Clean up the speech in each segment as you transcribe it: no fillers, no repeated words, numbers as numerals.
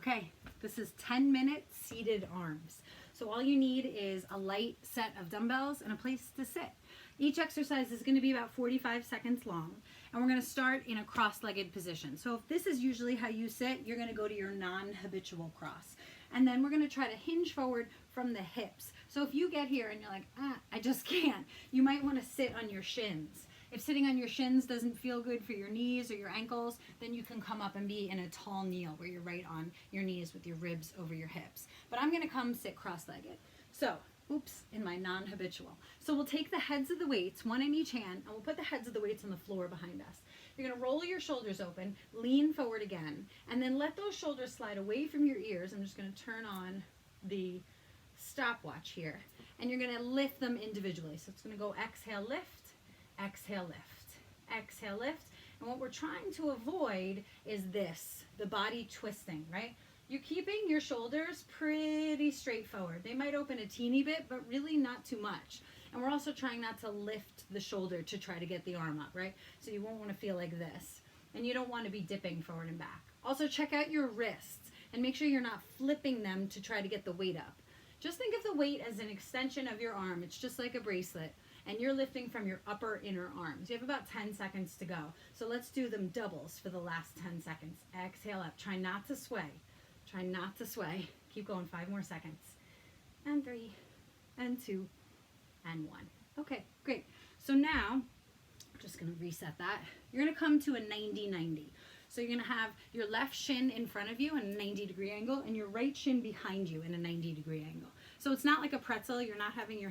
Okay, this is 10-minute seated arms. So all you need is a light set of dumbbells and a place to sit. Each exercise is going to be about 45 seconds long, and we're going to start in a cross-legged position. So if this is usually how you sit, you're going to go to your non-habitual cross. And then we're going to try to hinge forward from the hips. So if you get here and you're like, I just can't, you might want to sit on your shins. If sitting on your shins doesn't feel good for your knees or your ankles, then you can come up and be in a tall kneel where you're right on your knees with your ribs over your hips. But I'm going to come sit cross-legged. So, in my non-habitual. So we'll take the heads of the weights, one in each hand, and we'll put the heads of the weights on the floor behind us. You're going to roll your shoulders open, lean forward again, and then let those shoulders slide away from your ears. I'm just going to turn on the stopwatch here, and you're going to lift them individually. So it's going to go exhale, lift, exhale, lift, exhale, lift. And what we're trying to avoid is this, the body twisting, right? You're keeping your shoulders pretty straightforward. They might open a teeny bit, but really not too much. And we're also trying not to lift the shoulder to try to get the arm up, right? So you won't want to feel like this. And you don't want to be dipping forward and back. Also check out your wrists and make sure you're not flipping them to try to get the weight up. Just think of the weight as an extension of your arm. It's just like a bracelet. And you're lifting from your upper inner arms. You have about 10 seconds to go. So let's do them doubles for the last 10 seconds. Exhale up. Try not to sway. Try not to sway. Keep going, 5 more seconds. And 3, and 2, and 1. Okay, great. So now, I'm just gonna reset that. You're gonna come to a 90-90. So you're gonna have your left shin in front of you in a 90-degree angle and your right shin behind you in a 90-degree angle. So it's not like a pretzel. You're not having your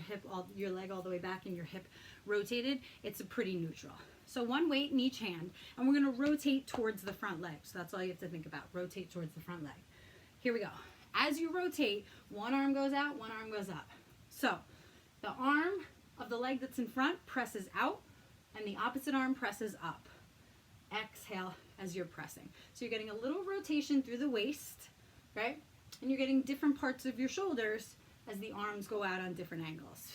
your leg all the way back and your hip rotated. It's a pretty neutral. So one weight in each hand, and we're gonna rotate towards the front leg. So that's all you have to think about, rotate towards the front leg. Here we go. As you rotate, one arm goes out, one arm goes up. So the arm of the leg that's in front presses out, and the opposite arm presses up. Exhale as you're pressing. So you're getting a little rotation through the waist, right? And you're getting different parts of your shoulders as the arms go out on different angles.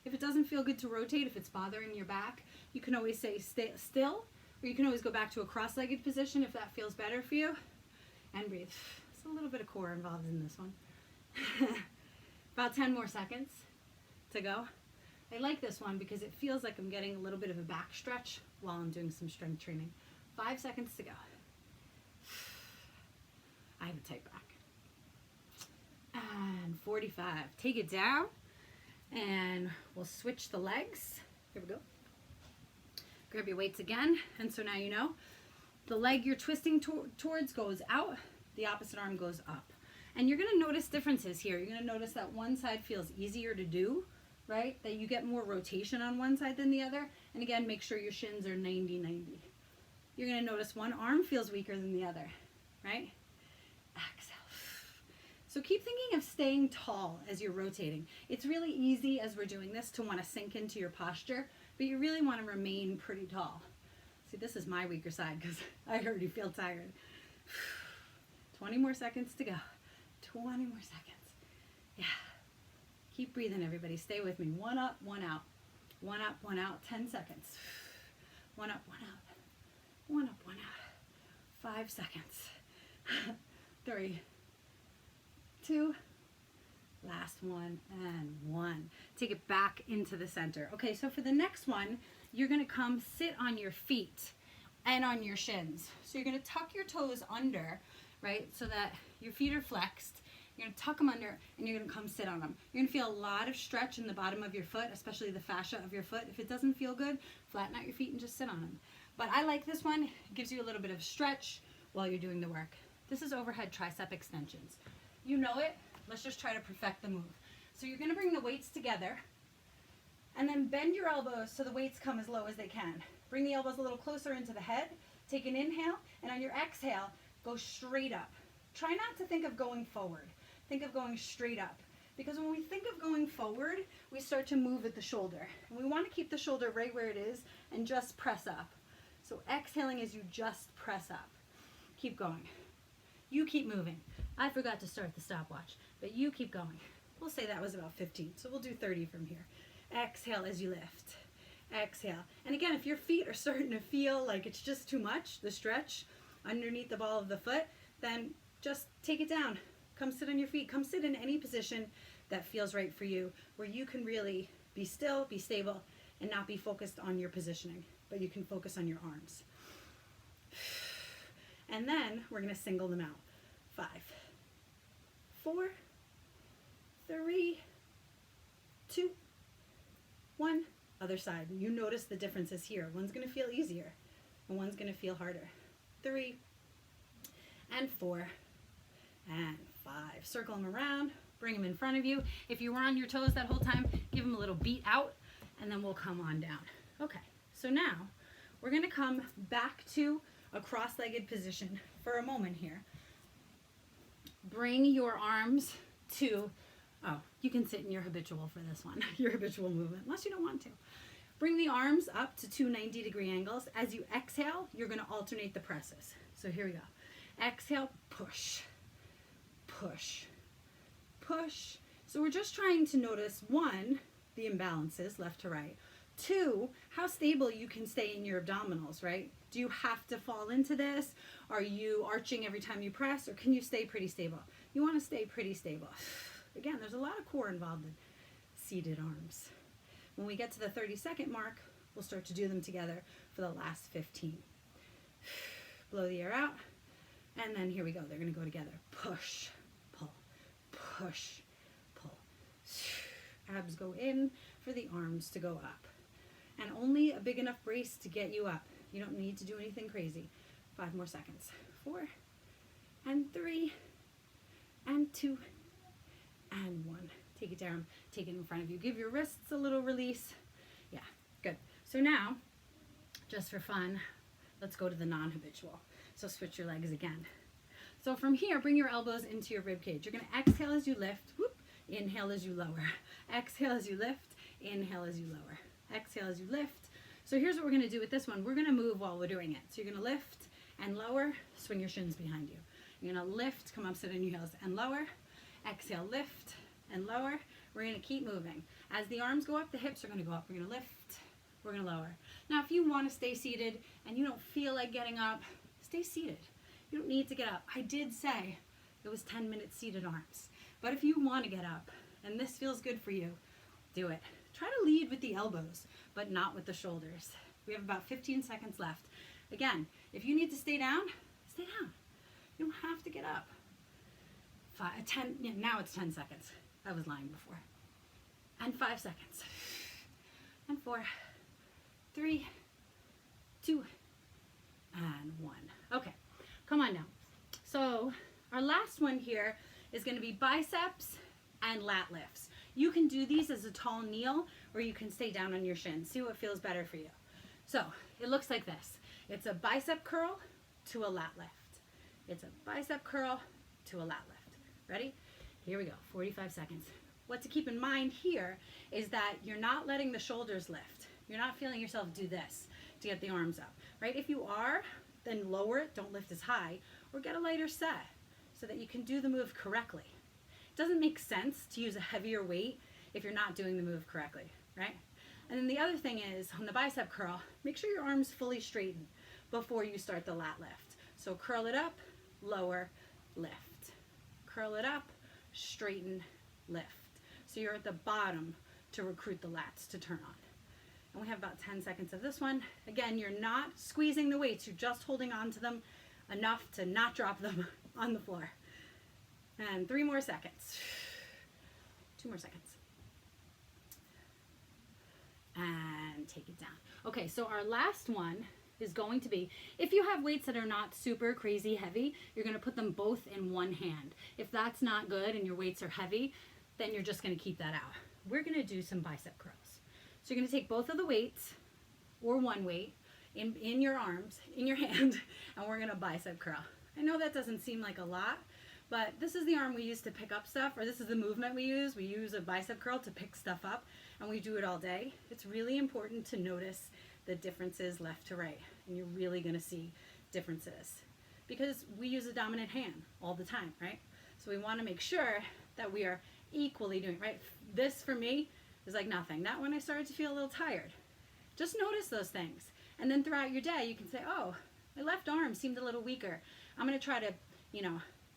If it doesn't feel good to rotate, if it's bothering your back, you can always say stay still, or you can always go back to a cross-legged position if that feels better for you, and breathe. There's a little bit of core involved in this one. About 10 more seconds to go. I like this one because it feels like I'm getting a little bit of a back stretch while I'm doing some strength training. 5 seconds to go. I have a tight back. And 45. Take it down and we'll switch the legs. Here we go. Grab your weights again. And so now you know the leg you're twisting towards goes out, the opposite arm goes up. And you're going to notice differences here. You're going to notice that one side feels easier to do, right? That you get more rotation on one side than the other. And again, make sure your shins are 90-90. You're going to notice one arm feels weaker than the other, right? Exhale. So keep thinking of staying tall as you're rotating. It's really easy as we're doing this to want to sink into your posture, but you really want to remain pretty tall. See, this is my weaker side because I already feel tired. 20 more seconds to go. 20 more seconds. Yeah. Keep breathing, everybody. Stay with me. 1 up, 1 out. 1 up, 1 out. 10 seconds. 1 up, 1 out. 1 up, 1 out. 5 seconds. 3, 2, last one, and 1. Take it back into the center. Okay, so for the next one, you're going to come sit on your feet and on your shins. So you're going to tuck your toes under, right, so that your feet are flexed. You're going to tuck them under, and you're going to come sit on them. You're going to feel a lot of stretch in the bottom of your foot, especially the fascia of your foot. If it doesn't feel good, flatten out your feet and just sit on them. But I like this one. It gives you a little bit of stretch while you're doing the work. This is overhead tricep extensions. You know it. Let's just try to perfect the move. So you're going to bring the weights together, and then bend your elbows so the weights come as low as they can. Bring the elbows a little closer into the head. Take an inhale, and on your exhale, go straight up. Try not to think of going forward. Think of going straight up. Because when we think of going forward, we start to move at the shoulder. And we want to keep the shoulder right where it is and just press up. So exhaling as you just press up. Keep going. You keep moving. I forgot to start the stopwatch, but you keep going. We'll say that was about 15, so we'll do 30 from here. Exhale as you lift. Exhale. And again, if your feet are starting to feel like it's just too much, the stretch underneath the ball of the foot, then just take it down. Come sit on your feet. Come sit in any position that feels right for you, where you can really be still, be stable, and not be focused on your positioning, but you can focus on your arms. And then we're going to single them out. 5, 4, 3, 2, 1. Other side. You notice the differences here. One's going to feel easier and one's going to feel harder. 3 and 4 and 5. Circle them around. Bring them in front of you. If you were on your toes that whole time, give them a little beat out, and then we'll come on down. Okay, so now we're going to come back to a cross-legged position for a moment here. Bring your arms to, you can sit in your habitual for this one, your habitual movement, unless you don't want to. Bring the arms up to two 90-degree angles. As you exhale, you're going to alternate the presses. So here we go. Exhale, push, push, push. So we're just trying to notice, 1, the imbalances left to right. 2, how stable you can stay in your abdominals, right? Do you have to fall into this? Are you arching every time you press, or can you stay pretty stable? You want to stay pretty stable. Again, there's a lot of core involved in seated arms. When we get to the 30-second mark, we'll start to do them together for the last 15. Blow the air out, and then here we go. They're going to go together. Push, pull, push, pull. Abs go in for the arms to go up. And only a big enough brace to get you up. You don't need to do anything crazy. 5 more seconds. 4 and 3 and 2 and 1. Take it down. Take it in front of you. Give your wrists a little release. Yeah, good. So now, just for fun, let's go to the non-habitual. So switch your legs again. So from here, bring your elbows into your rib cage. You're going to exhale as you lift. Whoop. Inhale as you lower. Exhale as you lift. Inhale as you lower. Exhale as you lift. So here's what we're going to do with this one. We're going to move while we're doing it. So you're going to lift and lower. Swing your shins behind you. You're going to lift, come up, sit on your heels, and lower. Exhale, lift and lower. We're going to keep moving. As the arms go up, the hips are going to go up. We're going to lift. We're going to lower. Now, if you want to stay seated and you don't feel like getting up, stay seated. You don't need to get up. I did say it was 10 minutes seated arms. But if you want to get up and this feels good for you, do it. Try to lead with the elbows, but not with the shoulders. We have about 15 seconds left. Again, if you need to stay down, stay down. You don't have to get up. 10, yeah, now it's 10 seconds. I was lying before. And 5 seconds. And 4, 3, 2, and 1. Okay, come on now. So our last one here is going to be biceps and lat lifts. You can do these as a tall kneel, or you can stay down on your shins. See what feels better for you. So it looks like this. It's a bicep curl to a lat lift. It's a bicep curl to a lat lift. Ready? Here we go, 45 seconds. What to keep in mind here is that you're not letting the shoulders lift. You're not feeling yourself do this to get the arms up, right? If you are, then lower it, don't lift as high, or get a lighter set so that you can do the move correctly. It doesn't make sense to use a heavier weight if you're not doing the move correctly, right? And then the other thing is, on the bicep curl, make sure your arms fully straighten before you start the lat lift. So curl it up, lower, lift. Curl it up, straighten, lift. So you're at the bottom to recruit the lats to turn on. And we have about 10 seconds of this one. Again, you're not squeezing the weights, you're just holding on to them enough to not drop them on the floor. And 3 more seconds. 2 more seconds. And take it down. Okay, so our last one is going to be, if you have weights that are not super crazy heavy, you're going to put them both in one hand. If that's not good and your weights are heavy, then you're just going to keep that out. We're going to do some bicep curls. So you're going to take both of the weights, or one weight, in your arms, in your hand, and we're going to bicep curl. I know that doesn't seem like a lot, but this is the arm we use to pick up stuff, or this is the movement we use. We use a bicep curl to pick stuff up, and we do it all day. It's really important to notice the differences left to right, and you're really going to see differences because we use a dominant hand all the time, right? So we want to make sure that we are equally doing, right? This for me is like nothing. Not when I started to feel a little tired. Just notice those things. And then throughout your day, you can say, oh, my left arm seemed a little weaker. I'm going to try to,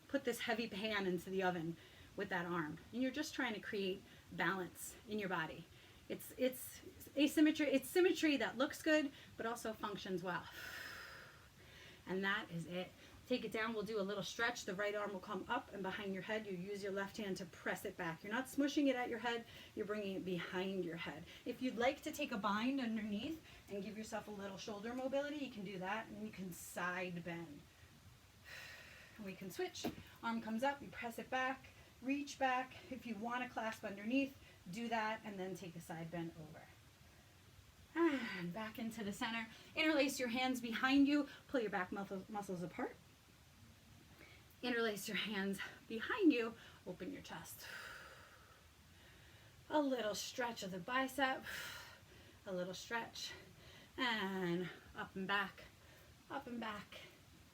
put put this heavy pan into the oven with that arm. And you're just trying to create balance in your body. It's asymmetry. It's symmetry that looks good, but also functions well. And that is it. Take it down. We'll do a little stretch. The right arm will come up and behind your head. You use your left hand to press it back. You're not smushing it at your head. You're bringing it behind your head. If you'd like to take a bind underneath and give yourself a little shoulder mobility, you can do that. And you can side bend. We can switch. Arm comes up. You press it back. Reach back. If you want to clasp underneath, do that. And then take a side bend over. And back into the center. Interlace your hands behind you. Pull your back muscles apart. Interlace your hands behind you. Open your chest. A little stretch of the bicep. A little stretch. And up and back. Up and back.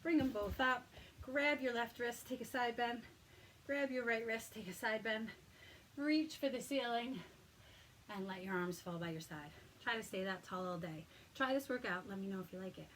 Bring them both up. Grab your left wrist. Take a side bend. Grab your right wrist. Take a side bend. Reach for the ceiling. And let your arms fall by your side. Try to stay that tall all day. Try this workout. Let me know if you like it.